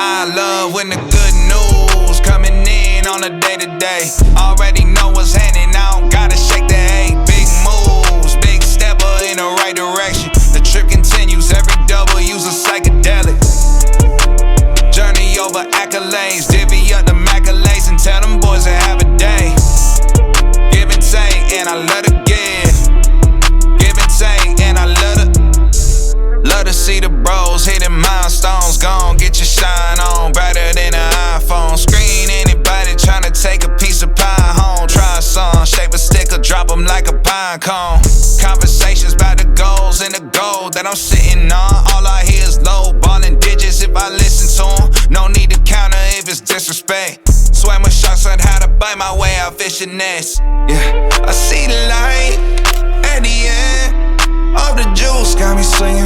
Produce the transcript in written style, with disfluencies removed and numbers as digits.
I love when the good news coming in on a day-to-day. Already know what's happening, I don't gotta shake the hay. Big moves, big stepper in the right direction. The trip continues, every W's a psychedelic. Journey over accolades, divvy up the accolades and tell them boys to have a day. Give and take, and I love to give. Give and take, and I love to see the bros hitting milestones. Gon' get your shine on, brighter than an iPhone. Screen anybody tryna take a piece of pie home. Try a song, shape a stick or drop them like a pine cone. Conversations about the goals and the gold that I'm sitting on. All I hear is low ballin' digits if I listen to them. No need to counter if it's disrespect. Swam with sharks on how to bite my way out fishing nets. Yeah, I see the light at the end of the juice, got me swinging